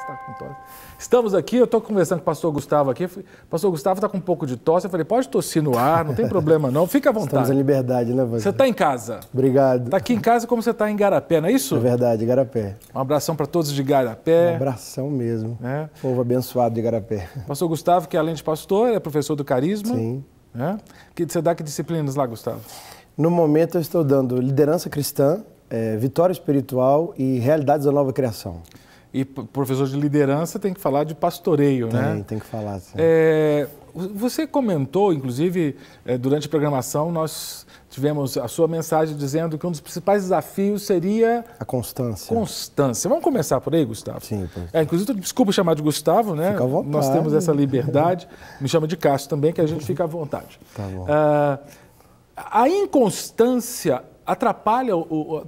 está com tosse. Estamos aqui, eu estou conversando com o pastor Gustavo aqui. O pastor Gustavo está com um pouco de tosse. Eu falei, pode tossir no ar, não tem problema não, fica à vontade. Estamos em liberdade, né, Você está em casa? Obrigado. Está aqui em casa como você está em Igarapé, não é isso? É verdade, Igarapé. Um abração para todos de Igarapé. Um abração mesmo. É. Povo abençoado de Igarapé. Pastor Gustavo, que além de pastor, é professor do Carisma. Sim. É. Você dá que disciplinas lá, Gustavo? No momento eu estou dando liderança cristã, vitória espiritual e realidades da nova criação. E professor de liderança tem que falar de pastoreio, né? Tem que falar, sim. Você comentou, inclusive, durante a programação, nós tivemos a sua mensagem dizendo que um dos principais desafios seria... A constância. Constância. Vamos começar por aí, Gustavo? Sim. Inclusive, desculpa chamar de Gustavo, né? Fica à vontade. Nós temos essa liberdade. Me chama de Cássio também, que a gente fica à vontade. Tá bom. A inconstância atrapalha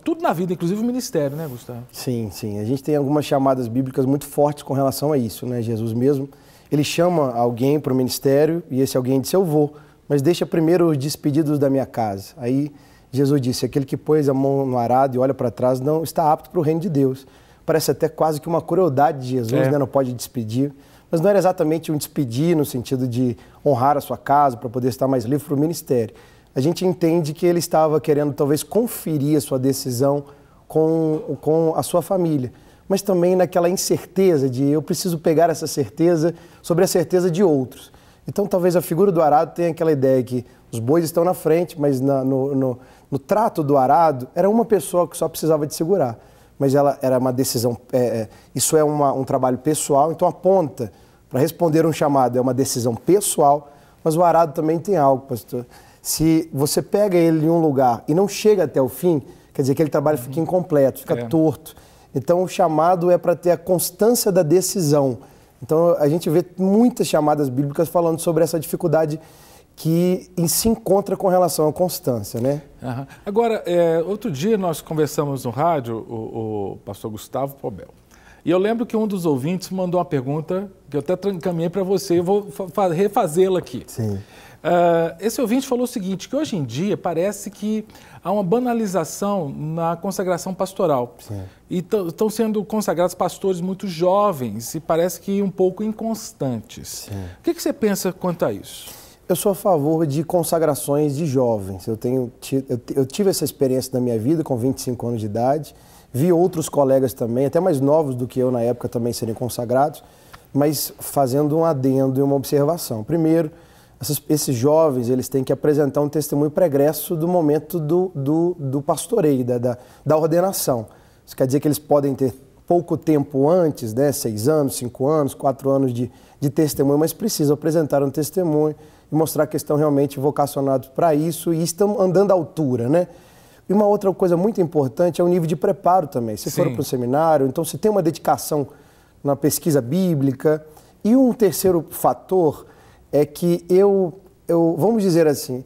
tudo na vida, inclusive o ministério, né, Gustavo? Sim. A gente tem algumas chamadas bíblicas muito fortes com relação a isso, né? Jesus mesmo, ele chama alguém para o ministério e esse alguém disse, eu vou, mas deixa primeiro os despedidos da minha casa. Aí Jesus disse, aquele que pôs a mão no arado e olha para trás não está apto para o reino de Deus. Parece até quase que uma crueldade de Jesus, né? Não pode despedir. Mas não era exatamente um despedir no sentido de honrar a sua casa para poder estar mais livre para o ministério. A gente entende que ele estava querendo talvez conferir a sua decisão com a sua família, mas também naquela incerteza de eu preciso pegar essa certeza sobre a certeza de outros. Então talvez a figura do arado tenha aquela ideia que os bois estão na frente, mas no trato do arado era uma pessoa que só precisava de segurar, mas ela era uma decisão, isso é um trabalho pessoal, então aponta para responder um chamado, é uma decisão pessoal, mas o arado também tem algo, pastor. Se você pega ele em um lugar e não chega até o fim, quer dizer que aquele trabalho fica incompleto, fica torto. Então o chamado é para ter a constância da decisão. Então a gente vê muitas chamadas bíblicas falando sobre essa dificuldade que se encontra com relação à constância, né? Uhum. Agora, outro dia nós conversamos no rádio, o pastor Gustavo Pobel, e eu lembro que um dos ouvintes mandou uma pergunta que eu até encaminhei para você, eu vou refazê-la aqui. Sim. Esse ouvinte falou o seguinte, que hoje em dia parece que há uma banalização na consagração pastoral. Sim. E estão sendo consagrados pastores muito jovens e parece que um pouco inconstantes. Sim. O que você pensa quanto a isso? Eu sou a favor de consagrações de jovens. Eu tive essa experiência na minha vida com 25 anos de idade, vi outros colegas também, até mais novos do que eu na época também serem consagrados, mas fazendo um adendo e uma observação. Primeiro, esses jovens eles têm que apresentar um testemunho pregresso do momento do pastoreio, da ordenação. Isso quer dizer que eles podem ter pouco tempo antes, né, 6 anos, 5 anos, 4 anos de testemunho, mas precisam apresentar um testemunho e mostrar que estão realmente vocacionados para isso e estão andando à altura, né? E uma outra coisa muito importante é o nível de preparo também. Se for para o seminário, então se tem uma dedicação na pesquisa bíblica. E um terceiro fator é que vamos dizer assim,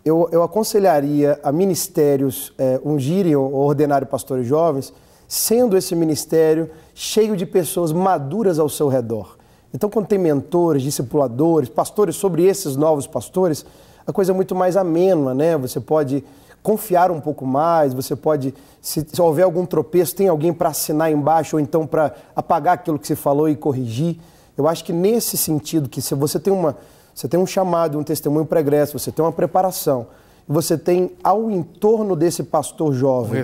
eu aconselharia a ministérios ungirem ou ordenarem pastores jovens, sendo esse ministério cheio de pessoas maduras ao seu redor. Então, quando tem mentores, discipuladores, pastores sobre esses novos pastores, a coisa é muito mais amena, né? Você pode confiar um pouco mais, você pode, se houver algum tropeço, tem alguém para assinar embaixo ou então para apagar aquilo que você falou e corrigir. Eu acho que nesse sentido, que se você tem um chamado, um testemunho pregresso, você tem uma preparação, você tem ao entorno desse pastor jovem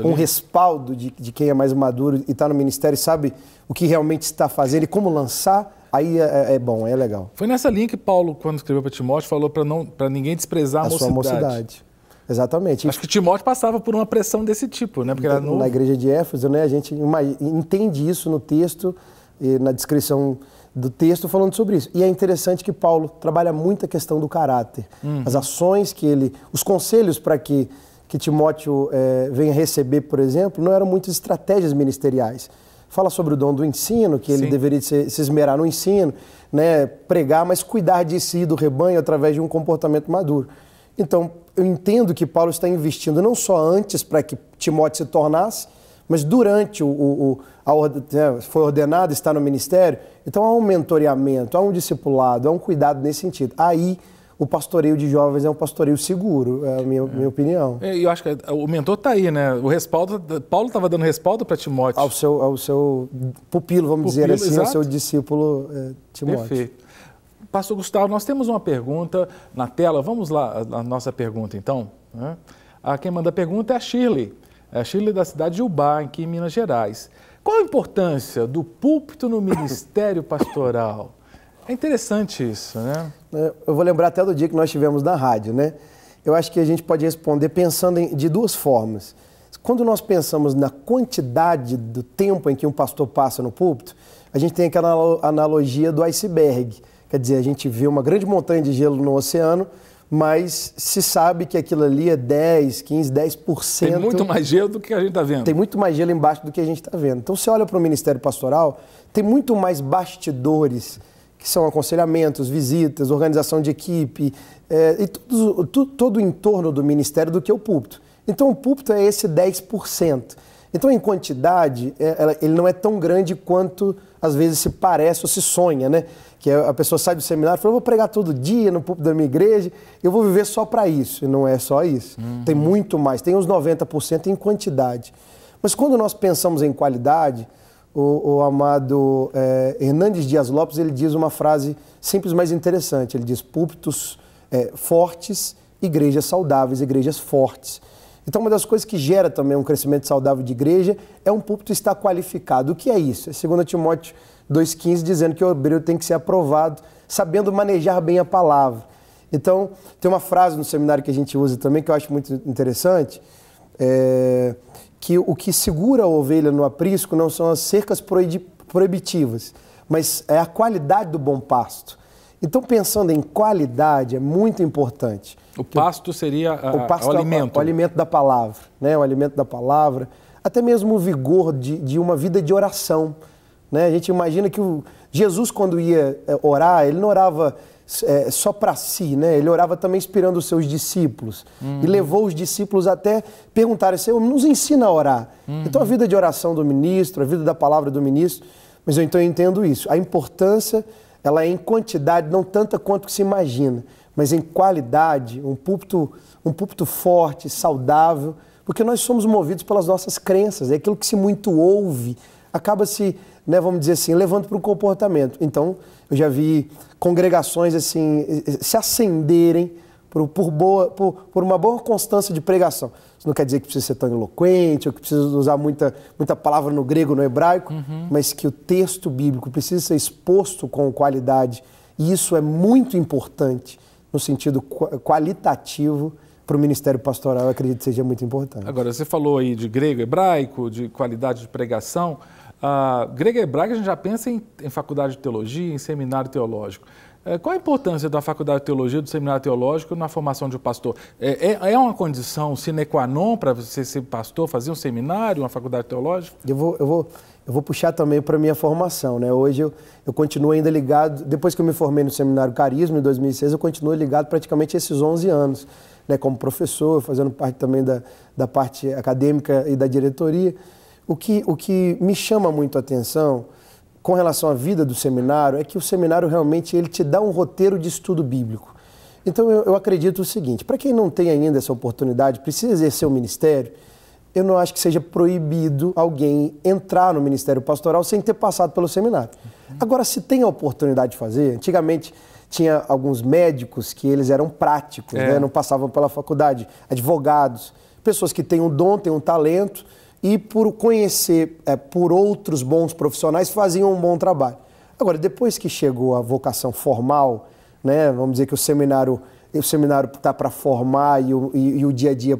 um respaldo de quem é mais maduro e está no ministério e sabe o que realmente está fazendo e como lançar, aí é bom, é legal. Foi nessa linha que Paulo, quando escreveu para Timóteo, falou para ninguém desprezar a sua mocidade. Exatamente. Acho que Timóteo passava por uma pressão desse tipo, né? Porque era novo. Na igreja de Éfeso, né, a gente entende isso no texto, e na descrição do texto falando sobre isso. E é interessante que Paulo trabalha muito a questão do caráter. As ações que os conselhos para que Timóteo venha receber, por exemplo, não eram muitas estratégias ministeriais. Fala sobre o dom do ensino, que ele deveria se esmerar no ensino, né, pregar, mas cuidar de si e do rebanho através de um comportamento maduro. Então, eu entendo que Paulo está investindo não só antes para que Timóteo se tornasse, mas durante foi ordenado, está no ministério, então há um mentoreamento, há um discipulado, há um cuidado nesse sentido. Aí o pastoreio de jovens é um pastoreio seguro, é a minha opinião. Eu acho que o mentor está aí, né? O respaldo, Paulo estava dando respaldo para Timóteo. Ao seu pupilo, vamos dizer assim, exato. Ao seu discípulo Timóteo. Perfeito. Pastor Gustavo, nós temos uma pergunta na tela. Vamos lá, a nossa pergunta, então. Né? Quem manda a pergunta é a Shirley. É a Shirley da cidade de Ubá, aqui em Minas Gerais. Qual a importância do púlpito no ministério pastoral? É interessante isso, né? Eu vou lembrar até do dia que nós estivemos na rádio, né? Eu acho que a gente pode responder pensando de duas formas. Quando nós pensamos na quantidade do tempo em que um pastor passa no púlpito, a gente tem aquela analogia do iceberg. Quer dizer, a gente vê uma grande montanha de gelo no oceano, mas se sabe que aquilo ali é 10, 15, 10%. Tem muito mais gelo do que a gente está vendo. Tem muito mais gelo embaixo do que a gente está vendo. Então, você olha para o ministério pastoral, tem muito mais bastidores, que são aconselhamentos, visitas, organização de equipe, e todo o entorno do ministério do que o púlpito. Então, o púlpito é esse 10%. Então, em quantidade, ele não é tão grande quanto, às vezes, se parece ou se sonha, né? Que a pessoa sai do seminário e fala, eu vou pregar todo dia no púlpito da minha igreja, eu vou viver só para isso. E não é só isso. Tem muito mais, tem uns 90% em quantidade. Mas quando nós pensamos em qualidade, o amado Hernandes Dias Lopes, ele diz uma frase simples, mas interessante. Ele diz, púlpitos fortes, igrejas saudáveis, igrejas fortes. Então, uma das coisas que gera também um crescimento saudável de igreja é um púlpito estar qualificado. O que é isso? É 2 Timóteo 2,15, dizendo que o obreiro tem que ser aprovado, sabendo manejar bem a palavra. Então, tem uma frase no seminário que a gente usa também, que eu acho muito interessante, que o que segura a ovelha no aprisco não são as cercas proibitivas, mas é a qualidade do bom pasto. Então, pensando em qualidade, é muito importante. O pasto seria o alimento. O alimento da palavra, né? O alimento da palavra. Até mesmo o vigor de uma vida de oração. Né? A gente imagina que Jesus, quando ia orar, ele não orava só para si, né? Ele orava também inspirando os seus discípulos. E levou os discípulos até perguntarem, Senhor, nos ensina a orar. Então, a vida de oração do ministro, a vida da palavra do ministro, mas eu entendo isso. A importância, ela é em quantidade, não tanta quanto se imagina, mas em qualidade, um púlpito forte, saudável, porque nós somos movidos pelas nossas crenças, é aquilo que se muito ouve, acaba se, né, vamos dizer assim, levando para o comportamento. Então, eu já vi congregações assim se acenderem por uma boa constância de pregação. Isso não quer dizer que precisa ser tão eloquente, ou que precisa usar muita palavra no grego, no hebraico, mas que o texto bíblico precisa ser exposto com qualidade, e isso é muito importante no sentido qualitativo para o ministério pastoral, eu acredito que seja muito importante. Agora, você falou aí de grego, hebraico, de qualidade de pregação. Grego e hebraico a gente já pensa em faculdade de teologia, em seminário teológico. Qual a importância da faculdade de teologia, do seminário teológico na formação de um pastor? É uma condição sine qua non para você ser pastor, fazer um seminário, uma faculdade teológica? Eu vou puxar também para a minha formação, né? Hoje eu continuo ainda ligado, depois que eu me formei no Seminário Carisma, em 2006, eu continuo ligado praticamente esses 11 anos, né? Como professor, fazendo parte também da parte acadêmica e da diretoria. O que me chama muito a atenção com relação à vida do seminário é que o seminário realmente ele te dá um roteiro de estudo bíblico. Então eu acredito o seguinte, para quem não tem ainda essa oportunidade, precisa exercer o ministério, eu não acho que seja proibido alguém entrar no ministério pastoral sem ter passado pelo seminário. Agora, se tem a oportunidade de fazer, antigamente tinha alguns médicos que eles eram práticos, né? Não passavam pela faculdade, advogados, pessoas que têm um dom, têm um talento, e por conhecer por outros bons profissionais faziam um bom trabalho. Agora, depois que chegou a vocação formal, né, vamos dizer que o seminário está para formar e o dia a dia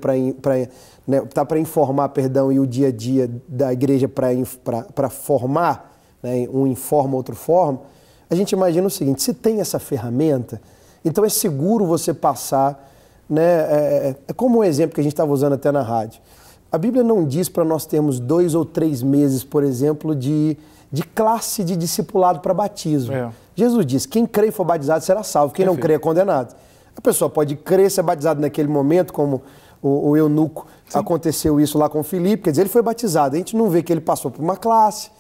está para informar, perdão, e o dia a dia da igreja para formar, né, um informa, outro forma, a gente imagina o seguinte, se tem essa ferramenta, então é seguro você passar, né, é como um exemplo que a gente estava usando até na rádio. A Bíblia não diz para nós termos 2 ou 3 meses, por exemplo, de classe de discipulado para batismo. Jesus diz, quem crê e for batizado será salvo, quem não crê é condenado. A pessoa pode crer, ser batizado naquele momento, como o eunuco, aconteceu isso lá com Filipe, quer dizer, ele foi batizado, a gente não vê que ele passou por uma classe.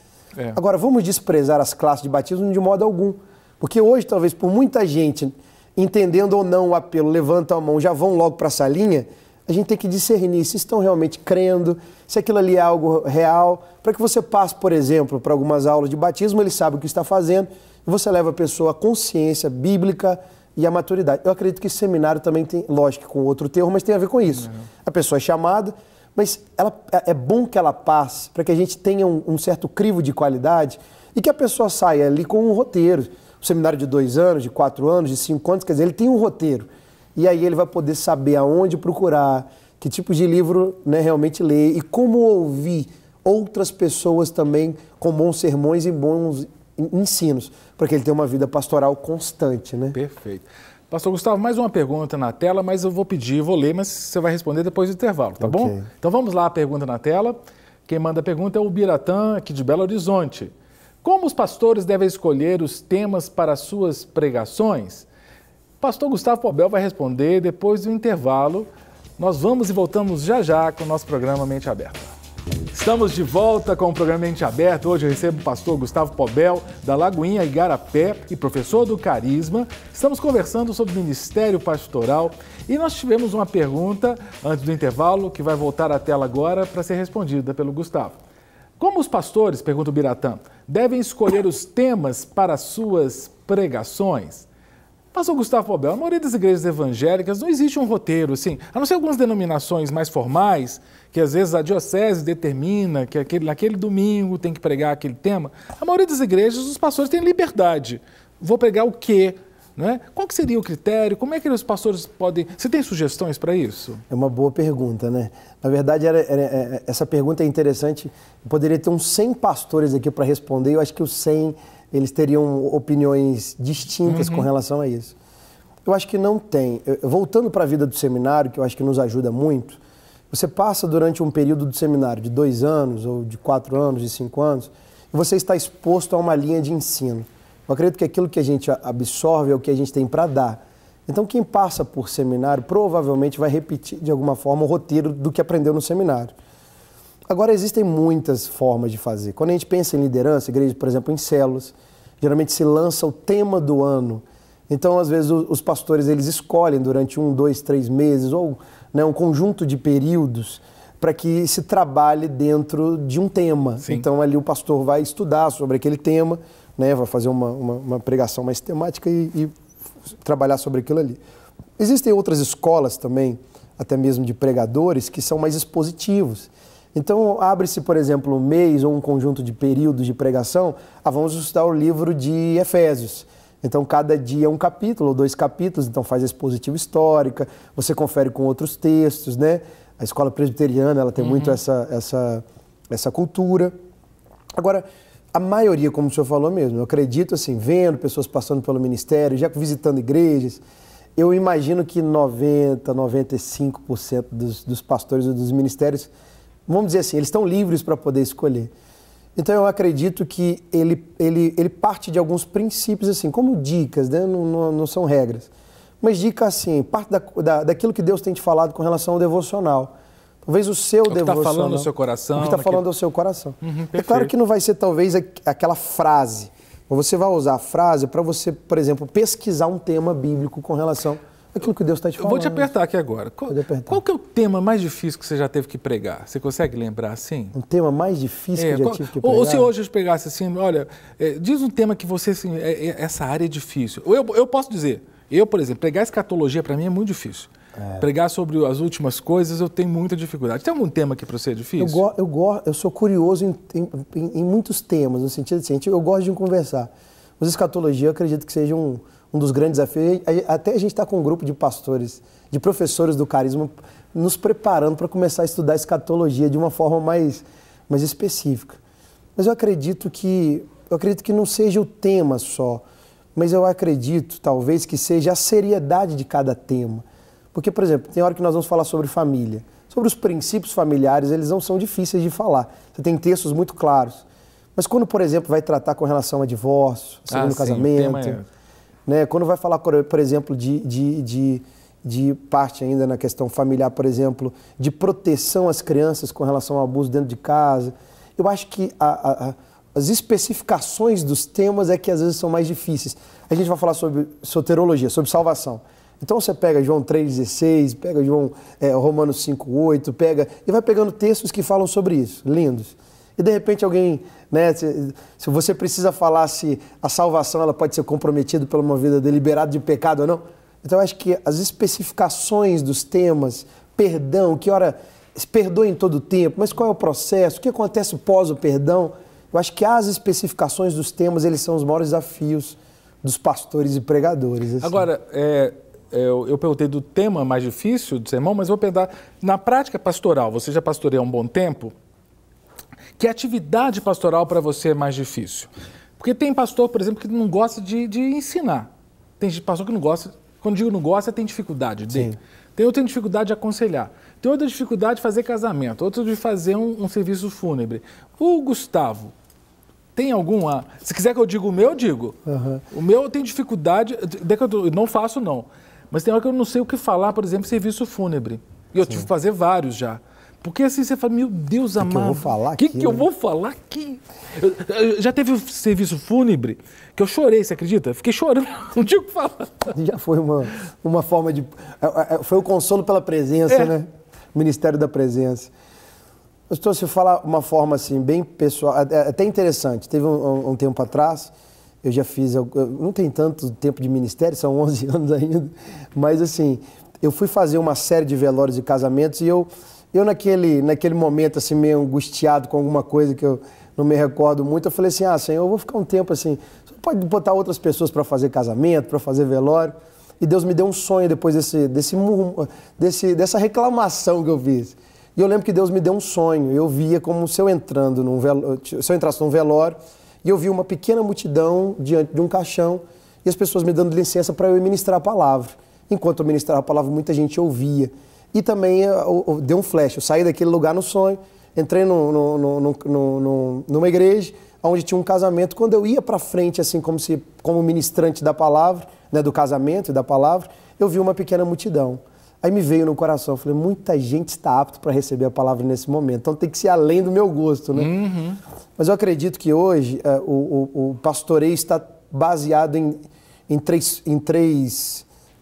Agora, vamos desprezar as classes de batismo de modo algum, porque hoje, talvez, por muita gente entendendo ou não o apelo, levantam a mão, já vão logo para a salinha, a gente tem que discernir se estão realmente crendo, se aquilo ali é algo real, para que você passe, por exemplo, para algumas aulas de batismo, ele sabe o que está fazendo, e você leva a pessoa à consciência bíblica e à maturidade. Eu acredito que esse seminário também tem, lógico, com outro termo, mas tem a ver com isso. A pessoa é chamada, mas é bom que ela passe, para que a gente tenha um certo crivo de qualidade e que a pessoa saia ali com um roteiro. Um seminário de 2 anos, de 4 anos, de 5 anos, quer dizer, ele tem um roteiro. E aí ele vai poder saber aonde procurar, que tipo de livro, né, realmente ler e como ouvir outras pessoas também com bons sermões e bons ensinos, para que ele tenha uma vida pastoral constante, né? Perfeito. Pastor Gustavo, mais uma pergunta na tela, mas eu vou pedir, vou ler, mas você vai responder depois do intervalo, tá bom? Então vamos lá, a pergunta na tela. Quem manda a pergunta é o Biratã, aqui de Belo Horizonte. Como os pastores devem escolher os temas para suas pregações? Pastor Gustavo Pobel vai responder depois do intervalo. Nós vamos e voltamos já já com o nosso programa Mente Aberta. Estamos de volta com o programa Mente Aberta. Hoje eu recebo o pastor Gustavo Pobel, da Lagoinha Igarapé e professor do Carisma. Estamos conversando sobre ministério pastoral e nós tivemos uma pergunta antes do intervalo que vai voltar à tela agora para ser respondida pelo Gustavo. Como os pastores, pergunta o Biratã, devem escolher os temas para suas pregações? Pastor Gustavo Pobel, a maioria das igrejas evangélicas não existe um roteiro, assim, a não ser algumas denominações mais formais, que às vezes a diocese determina que naquele domingo tem que pregar aquele tema. A maioria das igrejas, os pastores têm liberdade. Vou pregar o quê? Né? Qual que seria o critério? Como é que os pastores podem... Você tem sugestões para isso? É uma boa pergunta, né? Na verdade, essa pergunta é interessante. Eu poderia ter uns 100 pastores aqui para responder. Eu acho que os 100... eles teriam opiniões distintas com relação a isso. Eu acho que não tem. Voltando para a vida do seminário, que eu acho que nos ajuda muito, você passa durante um período do seminário de 2 anos, ou de 4 anos, de 5 anos, e você está exposto a uma linha de ensino. Eu acredito que aquilo que a gente absorve é o que a gente tem para dar. Então, quem passa por seminário provavelmente vai repetir, de alguma forma, o roteiro do que aprendeu no seminário. Agora, existem muitas formas de fazer. Quando a gente pensa em liderança, igreja, por exemplo, em células, geralmente se lança o tema do ano. Então, às vezes, os pastores eles escolhem durante 1, 2, 3 meses, ou né, um conjunto de períodos, para que se trabalhe dentro de um tema. Sim. Então, ali o pastor vai estudar sobre aquele tema, né, vai fazer uma pregação mais temática e trabalhar sobre aquilo ali. Existem outras escolas também, até mesmo de pregadores, que são mais expositivos. Então, abre-se, por exemplo, um mês ou um conjunto de períodos de pregação, vamos estudar o livro de Efésios. Então, cada dia é um capítulo ou 2 capítulos, então faz a expositiva histórica, você confere com outros textos, né? A escola presbiteriana, ela tem muito essa cultura. Agora, a maioria, como o senhor falou mesmo, eu acredito, assim, vendo pessoas passando pelo ministério, já visitando igrejas, eu imagino que 95% dos pastores e dos ministérios, vamos dizer assim, eles estão livres para poder escolher. Então eu acredito que ele parte de alguns princípios, assim, como dicas, né? Não são regras. Mas dicas assim, parte daquilo que Deus tem te falado com relação ao devocional. Talvez o seu devocional. O que está falando no seu coração. O que está falando ao seu coração. É claro que não vai ser talvez aquela frase. Você vai usar a frase para você, por exemplo, pesquisar um tema bíblico com relação àquilo que Deus está te falando. Eu vou te apertar aqui agora. Qual que é o tema mais difícil que você já teve que pregar? Você consegue lembrar assim? Um tema mais difícil que eu já tive que pregar? Ou se hoje eu pegasse assim, olha, diz um tema que você, assim, essa área é difícil. Eu posso dizer, por exemplo, pregar escatologia para mim é muito difícil. Pregar sobre as últimas coisas eu tenho muita dificuldade. Tem algum tema que para você é difícil? Eu sou curioso em muitos temas, no sentido assim, eu gosto de conversar. Mas escatologia eu acredito que seja um dos grandes desafios. Até a gente está com um grupo de pastores, de professores do Carisma, nos preparando para começar a estudar escatologia de uma forma mais específica. Mas eu acredito que não seja o tema só, mas eu acredito, talvez, que seja a seriedade de cada tema. Porque, por exemplo, tem hora que nós vamos falar sobre família. Sobre os princípios familiares, eles não são difíceis de falar. Você tem textos muito claros. Mas quando, por exemplo, vai tratar com relação a divórcio, segundo casamento, né? Quando vai falar, por exemplo, de parte ainda na questão familiar, por exemplo, de proteção às crianças com relação ao abuso dentro de casa, eu acho que as especificações dos temas é que às vezes são mais difíceis. A gente vai falar sobre soterologia, sobre salvação. Então você pega João 3,16, pega Romanos 5,8, e vai pegando textos que falam sobre isso, lindos. E de repente alguém, né, se você precisa falar se a salvação ela pode ser comprometida por uma vida deliberada de pecado ou não. Então eu acho que as especificações dos temas, perdão, que hora perdoa em todo o tempo, mas qual é o processo, o que acontece pós o perdão, eu acho que as especificações dos temas, eles são os maiores desafios dos pastores e pregadores. Assim. Agora, eu perguntei do tema mais difícil do sermão, mas vou perguntar, na prática pastoral, você já pastoreia há um bom tempo, que atividade pastoral para você é mais difícil? Porque tem pastor, por exemplo, que não gosta de ensinar. Tem pastor que não gosta, quando digo não gosta, tem dificuldade de. Tem outra dificuldade de aconselhar. Tem outra dificuldade de fazer casamento, outra de fazer um serviço fúnebre. O Gustavo, tem alguma... Se quiser que eu diga o meu, eu digo. Uhum. O meu tem dificuldade, eu não faço não. Mas tem hora que eu não sei o que falar, por exemplo, serviço fúnebre. E eu tive que fazer vários já. Porque assim você fala, meu Deus amado, que eu vou falar aqui? O que eu vou falar aqui? Já teve um serviço fúnebre que eu chorei, você acredita? Fiquei chorando, não tinha o que falar. Já foi uma forma de... Foi o consolo pela presença, né? O Ministério da Presença. Pastor, se eu falar uma forma assim, bem pessoal, até interessante. Teve um tempo atrás, eu já fiz... Não tem tanto tempo de ministério, são 11 anos ainda, mas assim, eu fui fazer uma série de velórios e casamentos e eu naquele momento, assim, meio angustiado com alguma coisa que eu não me recordo muito, eu falei assim, Senhor, eu vou ficar um tempo assim, você pode botar outras pessoas para fazer casamento, para fazer velório? E Deus me deu um sonho depois dessa reclamação que eu fiz. E eu lembro que Deus me deu um sonho, eu via como se eu entrasse num velório, e eu vi uma pequena multidão diante de um caixão, e as pessoas me dando licença para eu ministrar a palavra. Enquanto eu ministrava a palavra, muita gente ouvia. E também deu um flash, eu saí daquele lugar no sonho, entrei numa igreja onde tinha um casamento. Quando eu ia para frente, assim, como ministrante da palavra, né, do casamento e da palavra, eu vi uma pequena multidão. Aí me veio no coração, eu falei, muita gente está apta para receber a palavra nesse momento, então tem que ser além do meu gosto, né? Uhum. Mas eu acredito que hoje o pastoreio está baseado em três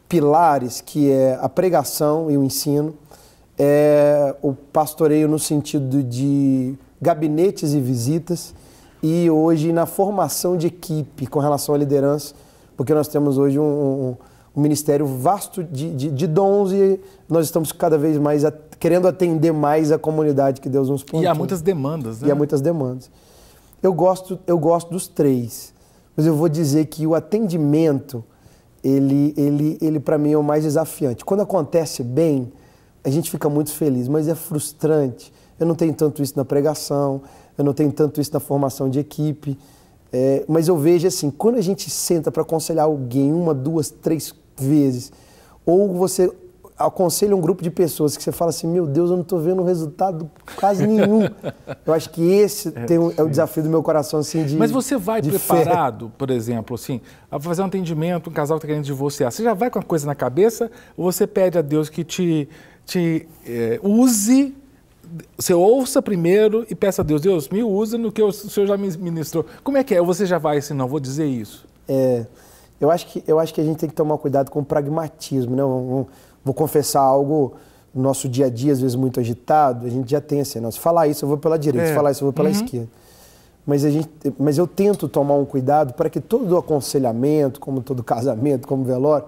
pilares, que é a pregação e o ensino, o pastoreio no sentido de gabinetes e visitas, e hoje na formação de equipe com relação à liderança, porque nós temos hoje um ministério vasto de dons e nós estamos cada vez mais querendo atender mais a comunidade que Deus nos plantou. E há muitas demandas, né? E há muitas demandas. Eu gosto dos três, mas eu vou dizer que o atendimento, ele para mim é o mais desafiante. Quando acontece bem, a gente fica muito feliz, mas é frustrante. Eu não tenho tanto isso na pregação, eu não tenho tanto isso na formação de equipe, mas eu vejo assim, quando a gente senta para aconselhar alguém 1, 2, 3 vezes, ou você aconselha um grupo de pessoas que você fala assim, meu Deus, eu não estou vendo resultado quase nenhum. Eu acho que esse é o desafio do meu coração, assim, Mas você vai preparado, por exemplo, assim, a fazer um atendimento, um casal que está querendo divorciar, você já vai com a coisa na cabeça ou você pede a Deus que te use, você ouça primeiro e peça a Deus, Deus, me usa no que o Senhor já me ministrou. Como é que é? Ou você já vai assim, não, vou dizer isso? Eu acho que a gente tem que tomar cuidado com o pragmatismo, né? Vou confessar algo, no nosso dia a dia, às vezes muito agitado, a gente já tem assim, se falar isso eu vou pela direita, se falar isso eu vou pela esquerda. Mas eu tento tomar um cuidado para que todo aconselhamento, como todo casamento, como velório,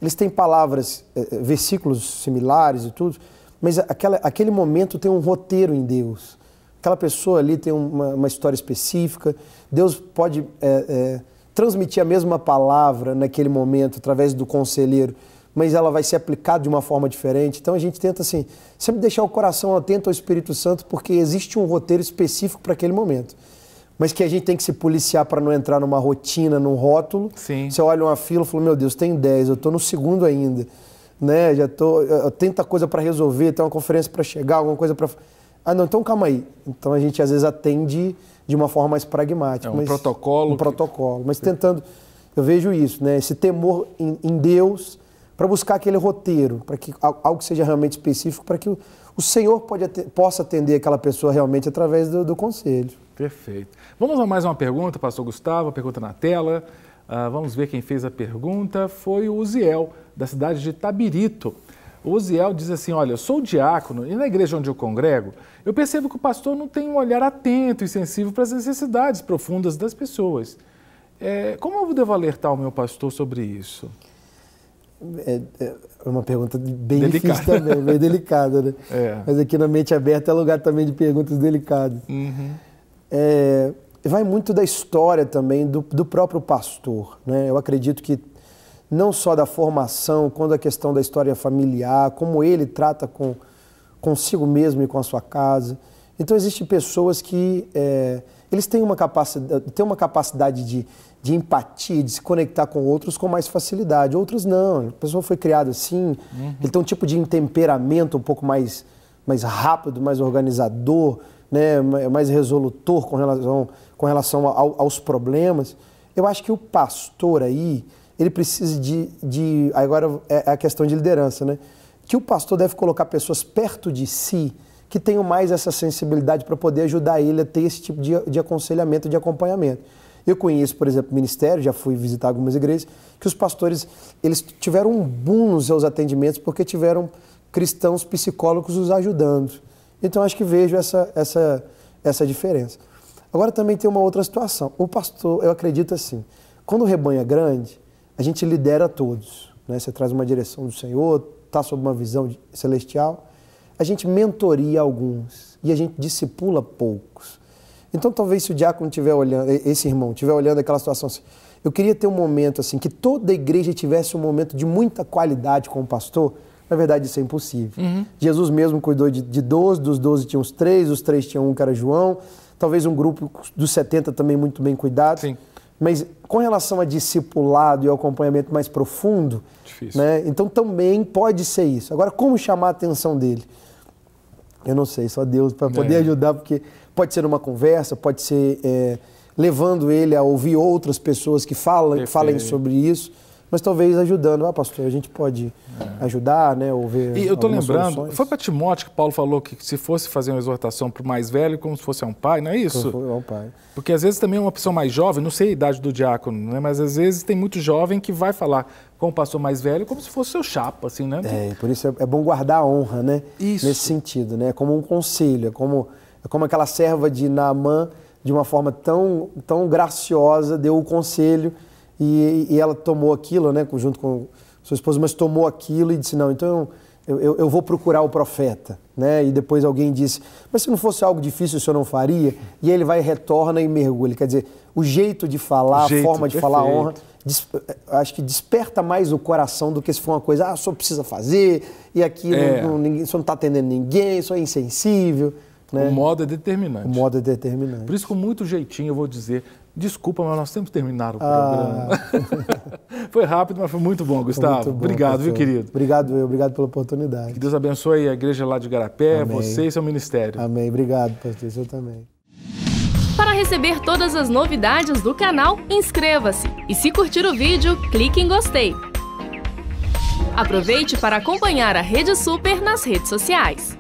eles têm palavras, versículos similares e tudo, mas aquele momento tem um roteiro em Deus. Aquela pessoa ali tem uma história específica, Deus pode transmitir a mesma palavra naquele momento através do conselheiro, mas ela vai ser aplicada de uma forma diferente. Então a gente tenta assim, sempre deixar o coração atento ao Espírito Santo, porque existe um roteiro específico para aquele momento. Mas que a gente tem que se policiar para não entrar numa rotina, num rótulo. Sim. Você olha uma fila e fala, meu Deus, tem 10, eu estou no segundo ainda. Né? Eu tanta coisa para resolver, tem uma conferência para chegar, alguma coisa para... não, então calma aí. Então a gente às vezes atende de uma forma mais pragmática. Protocolo. Um protocolo. Mas tentando, eu vejo isso, né? Esse temor em Deus para buscar aquele roteiro, para que algo seja realmente específico, para que o Senhor possa atender aquela pessoa realmente através do conselho. Perfeito. Vamos a mais uma pergunta, pastor Gustavo, a pergunta na tela. Vamos ver quem fez a pergunta. Foi o Uziel, da cidade de Tabirito. O Uziel diz assim, olha, eu sou diácono e na igreja onde eu congrego, eu percebo que o pastor não tem um olhar atento e sensível para as necessidades profundas das pessoas. Como eu devo alertar o meu pastor sobre isso? É uma pergunta bem difícil também, bem delicada, né? Mas aqui na Mente Aberta é lugar também de perguntas delicadas. Uhum. Vai muito da história também do próprio pastor, né? Eu acredito que não só da formação, quanto a questão da história familiar, como ele trata consigo mesmo e com a sua casa. Então existem pessoas que eles têm uma capacidade de empatia, de se conectar com outros com mais facilidade. Outros não. A pessoa foi criada assim, ele tem um tipo de temperamento um pouco mais rápido, mais organizador, né, mais resolutor com relação aos problemas. Eu acho que o pastor aí, ele precisa agora é a questão de liderança, né? Que o pastor deve colocar pessoas perto de si que tenham mais essa sensibilidade para poder ajudar ele a ter esse tipo de aconselhamento, de acompanhamento. Eu conheço, por exemplo, ministério, já fui visitar algumas igrejas, que os pastores eles tiveram um boom nos seus atendimentos porque tiveram cristãos psicólogos os ajudando. Então, acho que vejo essa diferença. Agora, também tem uma outra situação. O pastor, eu acredito assim, quando o rebanho é grande, a gente lidera todos, né? Você traz uma direção do Senhor, está sob uma visão celestial, a gente mentoria alguns e a gente discipula poucos. Então, talvez se o diácono estiver olhando, esse irmão estiver olhando aquela situação assim, eu queria ter um momento assim, que toda a igreja tivesse um momento de muita qualidade com o pastor. Na verdade, isso é impossível. Jesus mesmo cuidou de 12, dos 12 tinha os 3, os 3 tinham um que era João, talvez um grupo dos 70 também muito bem cuidado. Sim. Mas com relação a discipulado e ao acompanhamento mais profundo, né, então também pode ser isso. Agora, como chamar a atenção dele? Eu não sei, só Deus para poder ajudar, porque pode ser uma conversa, pode ser levando ele a ouvir outras pessoas que falem sobre isso, mas talvez ajudando. Pastor, a gente pode ajudar, né? Ouvir. E eu estou lembrando, soluções. Foi para Timóteo que Paulo falou que se fosse fazer uma exortação para o mais velho, como se fosse a um pai, não é isso? Como se fosse a um pai. Porque às vezes também uma pessoa mais jovem, não sei a idade do diácono, né? Mas às vezes tem muito jovem que vai falar com o pastor mais velho como se fosse seu chapa, assim, né? Por isso é bom guardar a honra, né? Isso. Nesse sentido, né? É como um conselho, é como aquela serva de Naamã, de uma forma tão graciosa, deu o conselho e ela tomou aquilo, né? Junto com sua esposa, mas tomou aquilo e disse, não, então eu vou procurar o profeta, né? E depois alguém disse, mas se não fosse algo difícil, o senhor não faria? E aí ele retorna e mergulha. Quer dizer, o jeito de falar, a forma de falar a honra, acho que desperta mais o coração do que se for uma coisa, o senhor precisa fazer, e aqui o senhor não está atendendo ninguém, o senhor é insensível. Né? O modo é determinante. O modo é determinante. Por isso, com muito jeitinho, eu vou dizer, desculpa, mas nós temos que terminar o programa. Foi rápido, mas foi muito bom, Gustavo. Muito bom, obrigado, pastor. Viu, querido? Obrigado pela oportunidade. Que Deus abençoe a igreja lá de Igarapé, Amém. você e seu ministério. Amém. Obrigado, pastor. Você também. Para receber todas as novidades do canal, inscreva-se. E se curtir o vídeo, clique em gostei. Aproveite para acompanhar a Rede Super nas redes sociais.